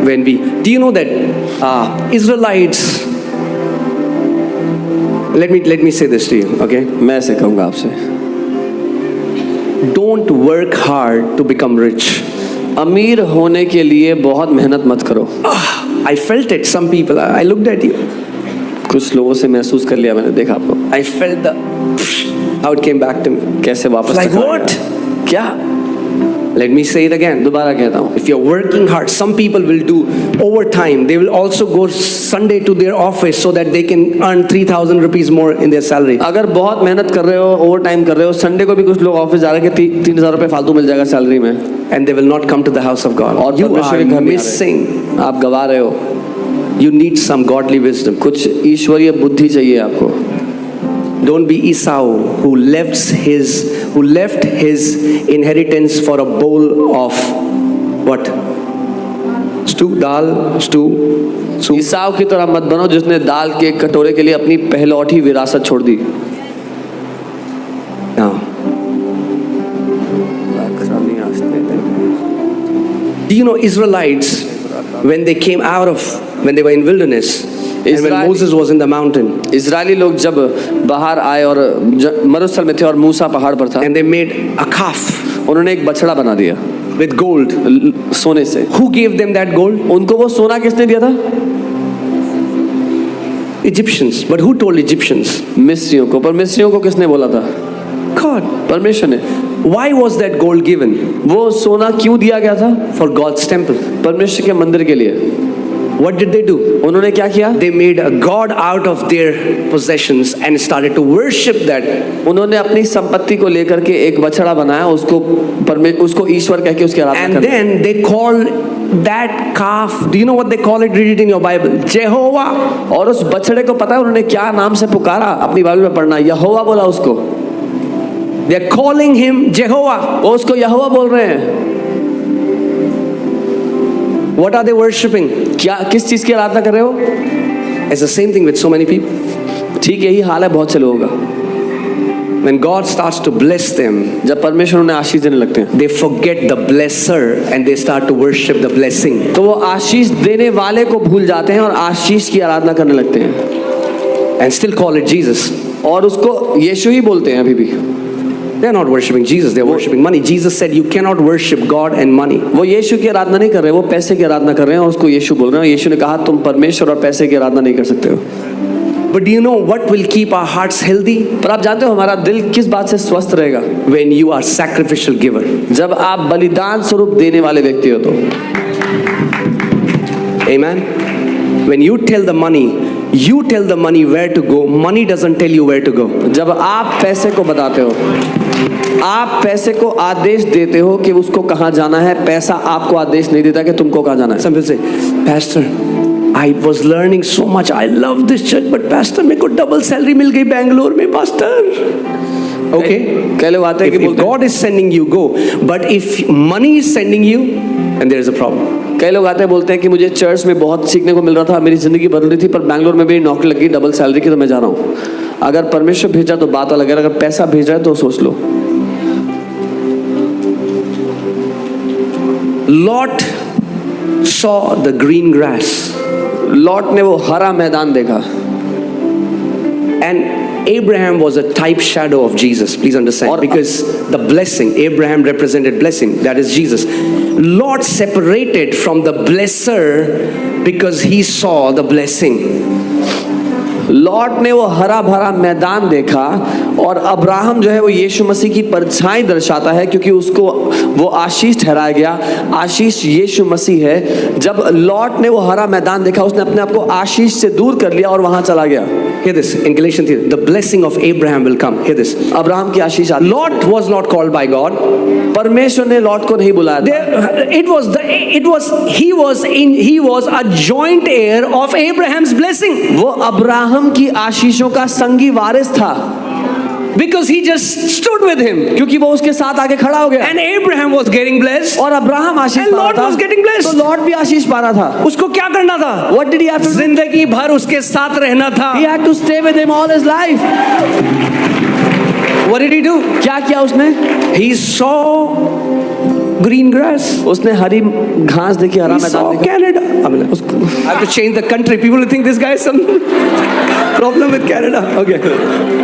do you know that Israelites, let me say this to you, okay? मैं ऐसे कहूँगा आपसे, Don't work hard to become rich. अमीर होने के लिए बहुत मेहनत मत करो. I felt it. Some people, I looked at you. कुछ लोगों से महसूस कर लिया मैंने, देखा आपको. I felt how it came back to me. कैसे वापस Like what? क्या? Let me say it again. दोबारा कहता हूँ. If you're working hard, some people will do overtime. They will also go Sunday to their office so that they can earn 3,000 rupees more in their salary. अगर बहुत मेहनत कर रहे हो, over time कर रहे हो, संडे को भी कुछ लोग ऑफिस जा रहे हैं कि 3,000 रुपए फालतू मिल जाएगा सैलरी में. And they will not come to the house of God. और You are missing. आप गवा रहे हो. You need some godly wisdom. कुछ ईश्वरीय बुद्धि चाहिए आपको. Don't be Esau who left his inheritance for a bowl of what? Stew. ईसाऊ की तरह मत बनो जिसने दाल के कटोरे के लिए अपनी पहलौठी विरासत छोड़ दी. Now, do you know Israelites when they were in wilderness? And when Moses was in the mountain, Israeli लोग जब बाहर आए और मरुस्थल में थे और मूसा पहाड़ पर था, and they made a calf उन्होंने एक बछड़ा बना दिया with gold. सोने से. Who gave them that gold? उनको वो सोना किसने दिया था? Egyptians. But who told Egyptians? मिस्रियों को. पर मिस्रियों को किसने बोला था? God. परमेश्वर ने. Why was that gold given? वो सोना क्यों दिया गया था? For God's temple. परमेश्वर के मंदिर के लिए. What did they do? उन्होंने क्या किया? They made a god out of their possessions and started to worship that. उन्होंने अपनी संपत्ति को लेकर के एक बछड़ा बनाया, उसको ईश्वर कह के उसकी आराधना And then they called that calf. Do you know what they call it? Read it in your Bible. Jehovah. और उस बछड़े को पता है उन्होंने क्या नाम से पुकारा? अपनी बाइबल में पढ़ना, यहोवा बोला उसको. They are calling him Jehovah. वो उसको यहोवा बोल रहे हैं. What are they worshipping? क्या किस चीज की आराधना कर रहे हो? It's the same thing with so many people. ठीक यही हाल है बहुत से लोगों का. When God starts to bless them, जब परमेश्वर उन्हें आशीष देने लगते हैं, they forget the blesser and they start to worship the blessing. तो वो आशीष देने वाले को भूल जाते हैं और आशीष की आराधना करने लगते हैं. And still call it Jesus. और उसको यीशु ही बोलते हैं अभी भी. They're not worshiping Jesus, they're worshiping money. Jesus said you cannot worship God and money. वो यीशु की आराधना नहीं कर रहे, वो पैसे की आराधना कर रहे हैं और उसको यीशु बोल रहे हैं. यीशु ने कहा तुम परमेश्वर और पैसे की आराधना नहीं कर सकते हो. But do you know what will keep our hearts healthy? पर आप जानते हो हमारा दिल किस बात से स्वस्थ रहेगा? When you are sacrificial giver. जब आप बलिदान स्वरूप देने वाले व्यक्ति हो तो. Amen. When you tell the money where to go. Money doesn't tell you where to go. जब आप पैसे को बताते हो, आप पैसे को आदेश देते हो कि उसको कहाँ जाना है, पैसा आपको आदेश नहीं देता कि तुमको कहाँ जाना है. Some people say, Pastor, I was learning so much. I love this church, but Pastor, मेरे को double salary मिल गई बैंगलोर में, Pastor. Okay. कई लोग आते हैं कि if God is sending you, go. But if money is sending you, then there is a problem. कई लोग आते हैं बोलते हैं कि मुझे चर्च में बहुत सीखने को मिल रहा था, मेरी जिंदगी बदल रही थी, पर बैंगलोर में भी नौकरी लगी डबल सैलरी की, तो मैं जा रहा हूँ. अगर परमेश्वर भेजा तो बात अलग है, अगर पैसा भेज रहा है तो सोच लो. Lot saw the green grass. Lot ने वो हरा मैदान देखा. And Abraham was a type shadow of Jesus. Please understand. Because the blessing, Abraham represented blessing. That is Jesus. Lot separated from the blesser because he saw the blessing. Lot ने वो हरा भरा मैदान देखा और अब्राहम जो है वो यीशु मसीह की परछाई दर्शाता है, क्योंकि उसको वो आशीष ठहराया गया. आशीष यीशु मसीह है. जब लॉट ने वो हरा मैदान देखा, उसने अपने आप को आशीष से दूर कर लिया और वहां चला गया. Hear this in Galatians 3. The blessing of Abraham will come. Hear this. Abraham की आशीष आती. Lot was not called by God. परमेश्वर ने लॉट को नहीं बुलाया था. He was a joint heir of Abraham's blessing. वो अब्राहम की आशीषों का संगी वारिस था. Because he just stood with him. क्योंकि वो उसके साथ आके खड़ा हो गया. And Abraham was getting blessed. और अब्राहम आशीष And पा रहा Lot था. was getting blessed. तो लॉट भी आशीष पा रहा था. उसको क्या करना था? What did he have to do? जिंदगी भर उसके साथ रहना था. He had to stay with him all his life. What did he do? क्या किया उसने? He saw green grass. उसने हरी घास देखी, हरा He saw मैदान देखा। Canada. I mean, I have to change the country. People will think this guy has some problem with Canada. Okay.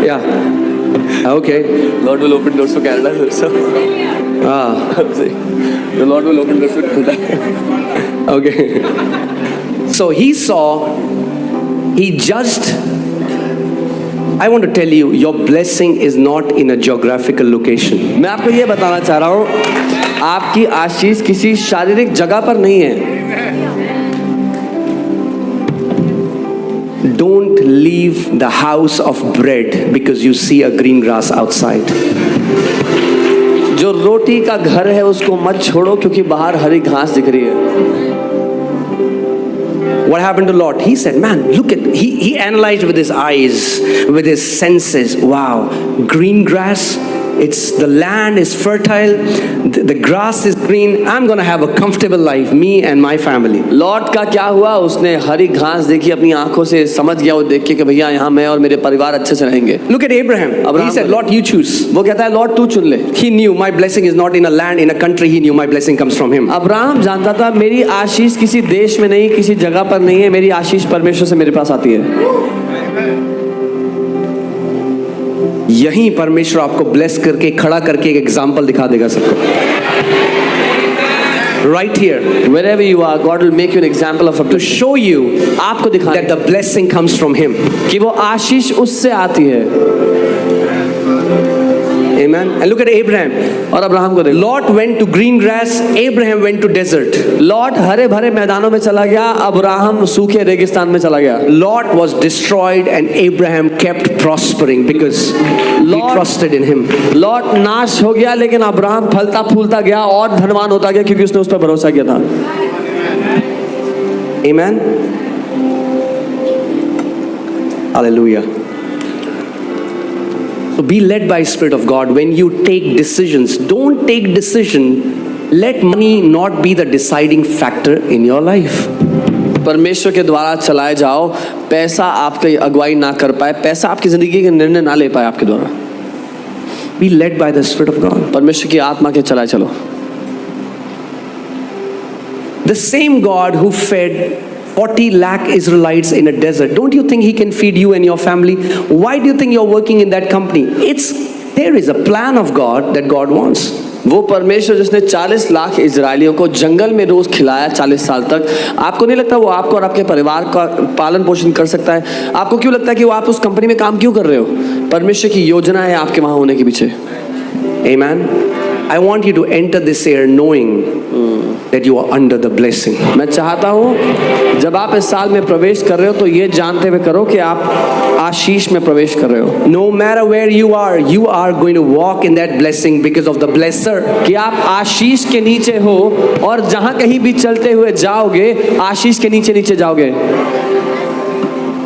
Yeah. Okay. Lord will open doors for Canada also. The Lord will open doors for Canada. Okay. So he saw, he judged. I want to tell you, your blessing is not in a geographical location. मैं आपको ये बताना चाह रहा हूँ, आपकी आशीष किसी शारीरिक जगह पर नहीं है। Don't leave the house of bread because you see a green grass outside. जो रोटी का घर है उसको मत छोड़ो क्योंकि बाहर हरी घास दिख रही है। What happened to Lot? He said, man, look at, he analyzed with his eyes, with his senses. Wow, green grass, the land is fertile, the grass is green. I'm going to have a comfortable life, me and my family. Lot का क्या हुआ? उसने हरी घास देखी, अपनी आंखों से समझ गया वो देख के कि भैया यहाँ मैं और मेरे परिवार अच्छे से रहेंगे। Look at Abraham. He said, Lot, you choose. वो कहता है लॉट तू चुन ले। He knew my blessing is not in a land, in a country. He knew my blessing comes from him. Abraham जानता था मेरी आशीष किसी देश में नहीं, किसी जगह पर नहीं है, मेरी आशीष परमेश्वर से मेरे पास आती है। यहीं परमेश्वर आपको ब्लेस करके खड़ा करके एक एग्जांपल दिखा देगा सबको। Right here, wherever you are, God will make you an example of to show you आपको दिखाने that the blessing comes from Him. कि वो आशीष उससे आती है। Amen. And look at Abraham. और अब्राहम को देखो। Lot went to green grass. Abraham went to desert. Lot हरे भरे मैदानों में चला गया, अब्राहम सूखे रेगिस्तान में चला गया। Lot was destroyed and Abraham kept prospering because he trusted in him. Lot नाश हो गया लेकिन अब्राहम फलता फूलता गया और धनवान होता गया क्योंकि उसने उस पर भरोसा किया था। Amen. Hallelujah. So be led by Spirit of God. When you take decisions, don't take decision. Let money not be the deciding factor in your life. परमेश्वर के द्वारा चलाए जाओ, पैसा आपकी अगुवाई ना कर पाए, पैसा आपकी जिंदगी के निर्णय ना ले पाए आपके द्वारा। Be led by the Spirit of God. परमेश्वर की आत्मा के चलाए चलो। The same God who fed 40 lakh Israelites in a desert, don't you think He can feed you and your family? Why do you think you're working in that company? There is a plan of God that God wants. वो परमेश्वर जिसने 40 लाख इजरायलियों को जंगल में रोज खिलाया 40 साल तक, आपको नहीं लगता वो आपको और आपके परिवार का पालन पोषण कर सकता है? आपको क्यों लगता है कि वो आप उस कंपनी में काम क्यों कर रहे हो? परमेश्वर की योजना है आपके वहां होने के पीछे। Amen. I want you to enter this year knowing that you are under the blessing. मैं चाहता हूँ जब आप इस साल में प्रवेश कर रहे हो तो ये जानते हुए करो कि आप आशीष में प्रवेश कर रहे हो। No matter where you are going to walk in that blessing because of the blesser. कि आप आशीष के नीचे हो और जहाँ कहीं भी चलते हुए जाओगे आशीष के नीचे नीचे जाओगे।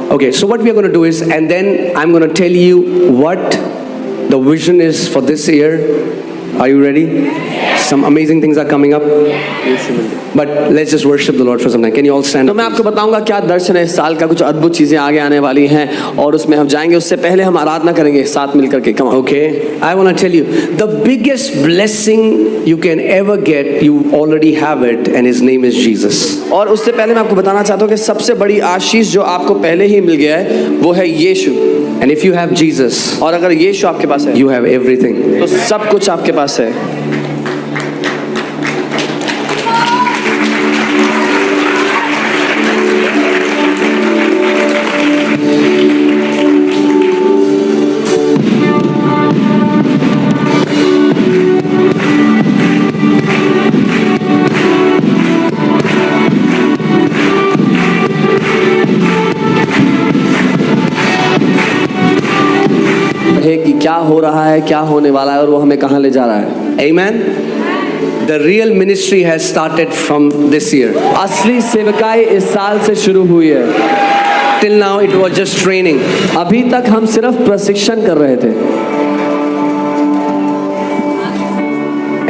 Okay, so what we are going to do is, and then I'm going to tell you what the vision is for this year. Are you ready? Some amazing things are coming up. But let's just worship the Lord for some time. Can you all stand तो up? मैं आपको बताऊंगा क्या दर्शन है इस साल का, कुछ अद्भुत चीजें आगे आने वाली हैं और उसमें हम जाएंगे। उससे पहले हम आराधना करेंगे साथ मिलकर के। Come on. Okay, I want to tell you the biggest blessing you can ever get, you already have it, and His name is Jesus. और उससे पहले मैं आपको बताना चाहता हूँ कि सबसे बड़ी आशीष जो आपको पहले ही मिल गया है वो है यीशु। And if you have Jesus, और अगर यीशु आपके पास है you have everything. तो सब कुछ आपके पास है। कि क्या हो रहा है, क्या होने वाला है और वो हमें कहाँ ले जा रहा है। Amen. The real ministry has started from this year. असली सेवकाई इस साल से शुरू हुई है। Till now it was just training. अभी तक हम सिर्फ प्रशिक्षण कर रहे थे।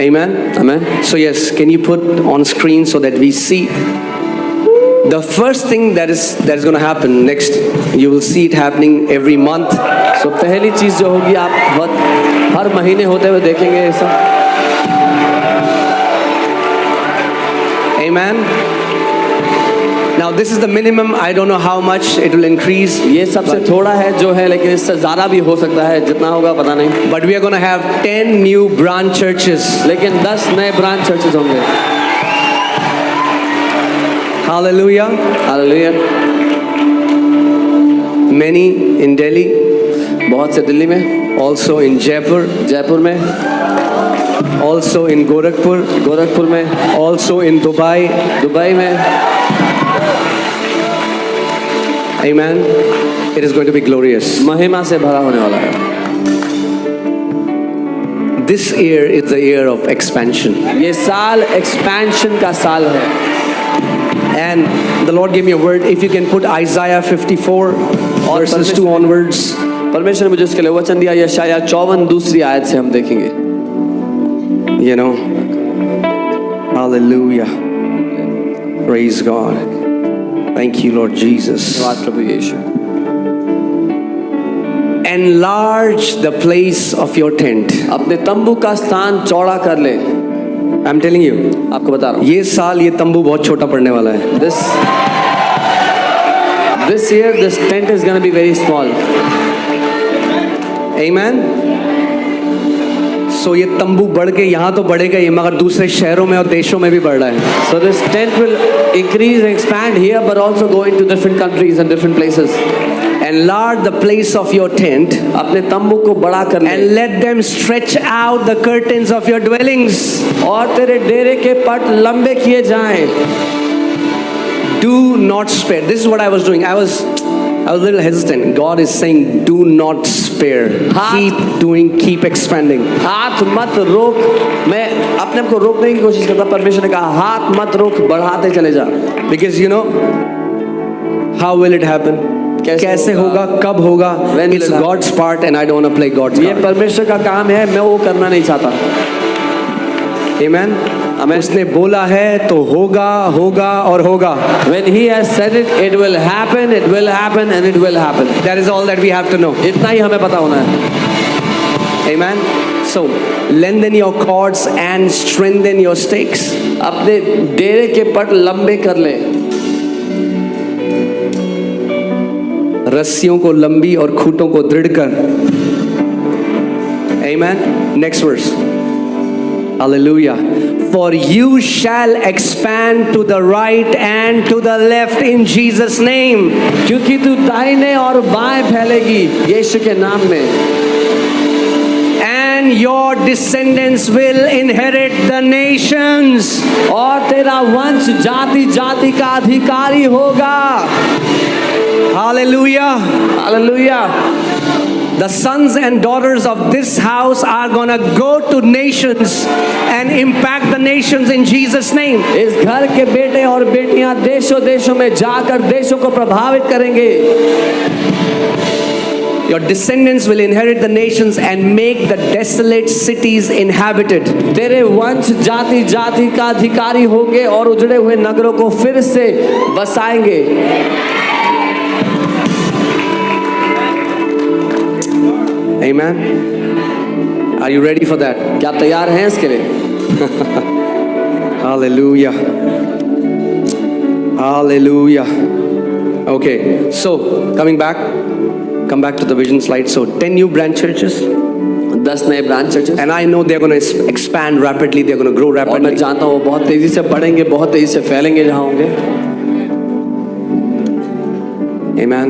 Amen. Amen. So yes, can you put on screen so that we see? The first thing that is going to happen next, you will see it happening every month. So पहली चीज जो होगी आप हर महीने होते हुए देखेंगे सब। Amen. Now this is the minimum. I don't know how much it will increase. ये सबसे थोड़ा है जो है, लेकिन इससे ज़्यादा भी हो सकता है, जितना होगा पता नहीं। But we are going to have 10 new branch churches. लेकिन 10 नए ब्रांच चर्चेज होंगे। Hallelujah. Hallelujah. Many in Delhi, बहुत से दिल्ली में, also in Jaipur, जयपुर में, also in Gorakhpur, गोरखपुर में, also in Dubai. दुबई में। Amen. It is going to be glorious. महिमा से भरा होने वाला है। This year is the year of expansion. ये साल एक्सपेंशन का साल है। And the Lord gave me a word. If you can put Isaiah 54 verses 2 onwards. परमेश्वर ने मुझे उसके लिए वचन दिया, यशायाह 54 दूसरी आयत से हम देखेंगे। You know, hallelujah. Praise God. Thank you, Lord Jesus. धन्यवाद प्रभु यीशु। Enlarge the place of your tent. अपने तंबू का स्थान चौड़ा कर ले। I'm telling you, आपको बता रहा हूँ, ये साल ये तंबू बहुत छोटा पड़ने वाला है. this year this tent is going to be very small. Amen. So ये तंबू बढ़ के यहाँ तो बढ़ेगा ही, मगर दूसरे शहरों में और देशों में भी बढ़ रहा है. So this tent will increase and expand here, but also go into different countries and different places. Enlarge the place of your tent अपने तंबू को बड़ा कर ले, and let them stretch out the curtains of your dwellings. और तेरे डेरे के पट लंबे किए जाएं। Do not spare. This is what I was doing. I was a little hesitant. God is saying, do not spare. Keep doing, keep expanding. हाथ मत रोक। मैं अपने आप को रोकने की कोशिश करता, परमेश्वर ने कहा हाथ मत रोक, बढ़ाते चले जा। Because you know, how will it happen? कैसे होगा, कब होगा? It's God's part and I don't want to play God's ये part. परमेश्वर का काम है, मैं वो करना नहीं चाहता। Amen. उसने बोला है तो होगा, होगा और होगा. When he has said it, it will happen, it will happen and it will happen. That is all that we have to know. इतना ही हमें पता होना है। Amen. So lengthen your cords and strengthen your stakes. अपने डेरे के पट लंबे कर ले, रस्सियों को लंबी और खूंटों को दृढ़ कर. Amen. Next verse. Hallelujah. For you shall expand to the right and to the left in Jesus' name. क्योंकि तू दाहिने और बाएं फैलेगी यीशु के नाम में। And your descendants will inherit the nations. और तेरा वंश जाति जाति का अधिकारी होगा। Hallelujah. Hallelujah. The sons and daughters of this house are going to go to nations and impact the nations in Jesus' name. इस घर के बेटे और बेटियां देशों देशों में जाकर देशों को प्रभावित करेंगे। Your descendants will inherit the nations and make the desolate cities inhabited. तेरे वंश जाति जाति का अधिकारी होंगे और उजड़े हुए नगरों को फिर से बसाएंगे। Amen. Are you ready for that? क्या आप तैयार हैं इसके लिए? Hallelujah. Hallelujah. Okay, so come back to the vision slide. So 10 new branch churches. 10 नए branch churches. And I know they're going to expand rapidly. They're going to grow और मैं rapidly. जानता हूँ वो बहुत तेजी से बढ़ेंगे, बहुत तेजी से फैलेंगे जहाँ होंगे। Amen.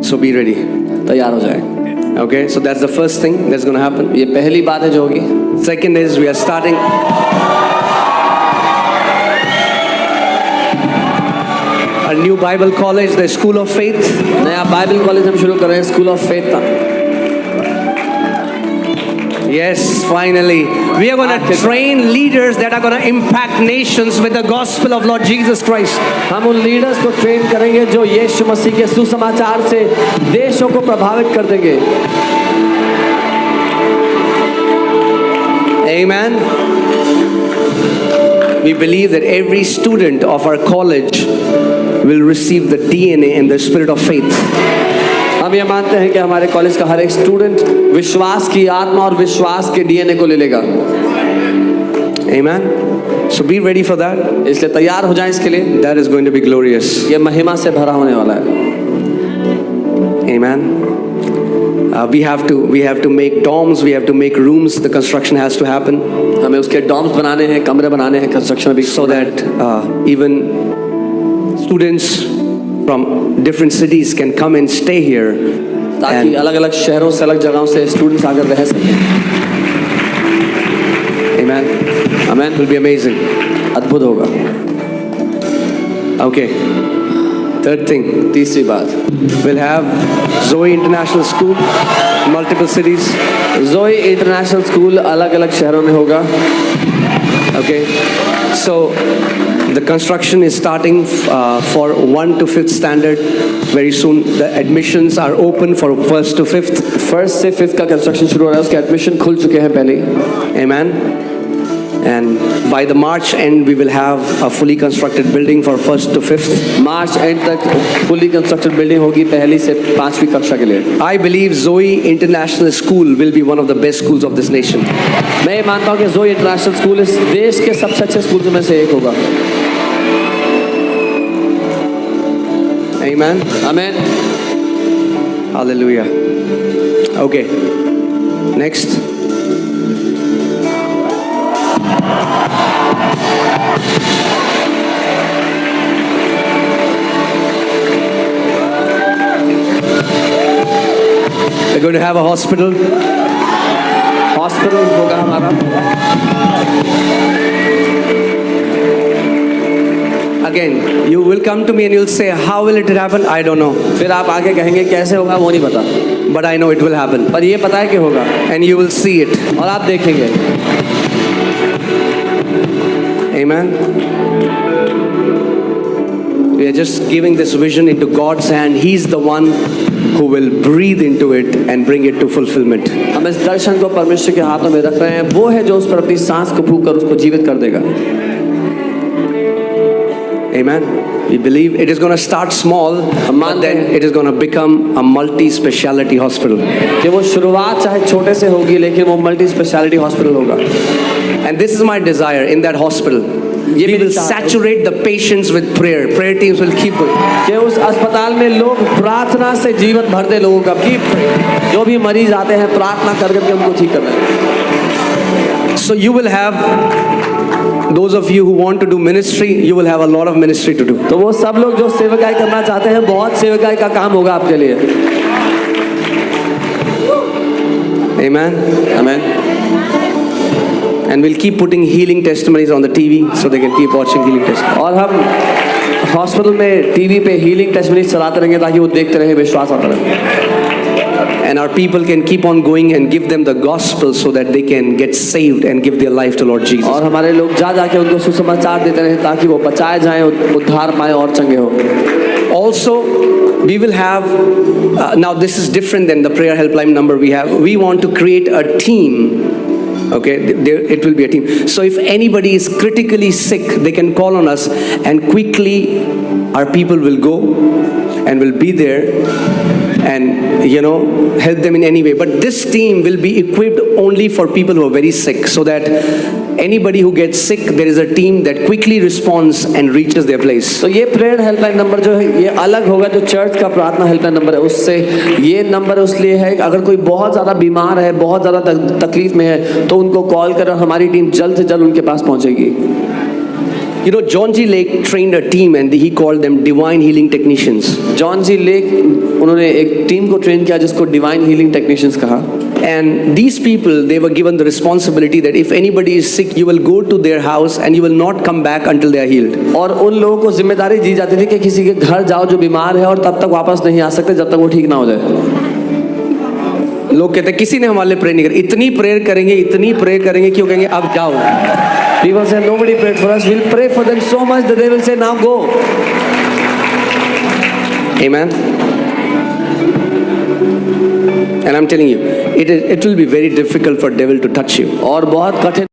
So be ready. तैयार हो जाए। Okay, so that's the first thing that's going to happen. ये पहली बात है जो होगी। Second is we are starting a new Bible college, the School of Faith. नया बाइबल कॉलेज हम शुरू कर रहे हैं, स्कूल ऑफ फेथ का। Yes, finally. We are going to train leaders that are going to impact nations with the gospel of Lord Jesus Christ. हम उन leaders को ट्रेन करेंगे जो यीशु मसीह के सुसमाचार से देशों को प्रभावित कर देंगे। Amen. We believe that every student of our college will receive the DNA and the spirit of faith. हम ये मानते हैं कि हमारे कॉलेज का हर एक स्टूडेंट विश्वास की आत्मा और विश्वास के डीएनए को ले लेगा। Amen. So be ready for that. इसलिए तैयार हो जाएं इसके लिए। That is going to be glorious. ये महिमा से भरा होने वाला है। Amen. We have to make dorms, we have to make rooms. The construction has to happen हमें उसके डॉर्म्स बनाने हैं, कमरे बनाने हैं, कंस्ट्रक्शन भी, so that even students from different cities can come and stay here. ताकि And, अलग अलग शहरों से, अलग जगहों से स्टूडेंट्स आकर रह सकें। amen. Amen. It will be amazing. अद्भुत होगा। Okay. Third thing, तीसरी बात, we'll have Zoe International School, multiple cities. जोई इंटरनेशनल स्कूल अलग अलग शहरों में होगा। Okay. So the construction is starting for 1 to 5th standard very soon. The admissions are open for 1st to 5th. First से fifth का construction शुरू हो रहा है, उसके एडमिशन खुल चुके हैं पहले ही। Amen. And by the March end, we will have a fully constructed building for 1st to 5th. March and तक फुली कंस्ट्रक्टेड बिल्डिंग होगी पहली से पांचवी कक्षा के लिए। I believe Zoe International School will be one of the best schools of this nation. मैं ये मानता हूँ कि जोई इंटरनेशनल स्कूल इस देश के सबसे अच्छे स्कूलों में से एक होगा। Amen. Amen. Hallelujah. Okay. Next. We're going to have a hospital. Hospital होगा हमारा। Again, you will come to me and you'll say, how will it happen? I don't know. फिर आप आगे कहेंगे कैसे होगा, वो नहीं पता, But I know it will happen. पर ये पता है कि होगा And you will see it. और आप देखेंगे। Amen. We are just giving this vision into God's hand. He's the one who will breathe into it and bring it to fulfillment. हम इस दर्शन को परमेश्वर के हाथों में रख रहे हैं, वो है जो उस पर अपनी सांस को फूंक कर उसको जीवित कर देगा। Amen. We believe it is going to start small, but then it is going to become a multi-speciality hospital. कि वो शुरुआत चाहे छोटे से होगी लेकिन वो मल्टी स्पेशलिटी हॉस्पिटल होगा। And this is my desire in that hospital. We will saturate the patients with prayer. Prayer teams will keep it. कि उस अस्पताल में लोग प्रार्थना से जीवन भर दे लोगों का। जो भी मरीज आते हैं प्रार्थना कर करके उनको ठीक करना है। So you will have, those of you who want to do ministry, you will have a lot of ministry to do. तो वो सब लोग जो सेवकाई करना चाहते हैं, बहुत सेवकाई का काम होगा आपके लिए। Amen. Amen. And we'll keep putting healing testimonies on the TV so they can keep watching healing testimonies. और हम हॉस्पिटल में टीवी पे हीलिंग टेस्टमनीज चलाते रहेंगे ताकि वो देखते रहे, विश्वास आता रहे। And our people can keep on going and give them the gospel so that they can get saved and give their life to Lord Jesus. और हमारे लोग जा जाके उनको सुसमाचार देते रहे ताकि वो बचाए जाएं, उद्धार पाए और चंगे हो। Also, we will have, now this is different than the prayer helpline number we have. We want to create a team. Okay, it will be a team. So if anybody is critically sick, they can call on us and quickly our people will go and will be there and help them in any way. But this team will be equipped only for people who are very sick, so that anybody who gets sick, there is a team that quickly responds and reaches their place. तो ये prayer helpline number जो है ये अलग होगा, जो church का प्रार्थना हेल्पलाइन नंबर है उससे। ये नंबर उसलिए है अगर कोई बहुत ज़्यादा बीमार है, बहुत ज़्यादा तकलीफ में है, तो उनको कॉल कर हमारी टीम जल्द से जल्द उनके पास पहुंचेगी। John G. Lake trained a team and he called them divine healing technicians. John G Lake उन्होंने एक टीम को ट्रेन किया जिसको डिवाइन हीलिंग टेक्नीशियंस कहा। And these people, they were given the responsibility that if anybody is sick, you will go to their house and you will not come back until they are healed. और उन लोगों को जिम्मेदारी दी जाती थी कि किसी के घर जाओ जो बीमार है और तब तक वापस नहीं आ सकते जब तक वो ठीक ना हो जाए। लोग कहते हैं किसी ने हमारे लिए प्रे नहीं करी, इतनी प्रेयर करेंगे क्यों कहेंगे अब जाओ। People say nobody prayed for us. We'll pray for them so much that they will say now go. Amen. And I'm telling you, it will be very difficult for devil to touch you. और बहुत कठिन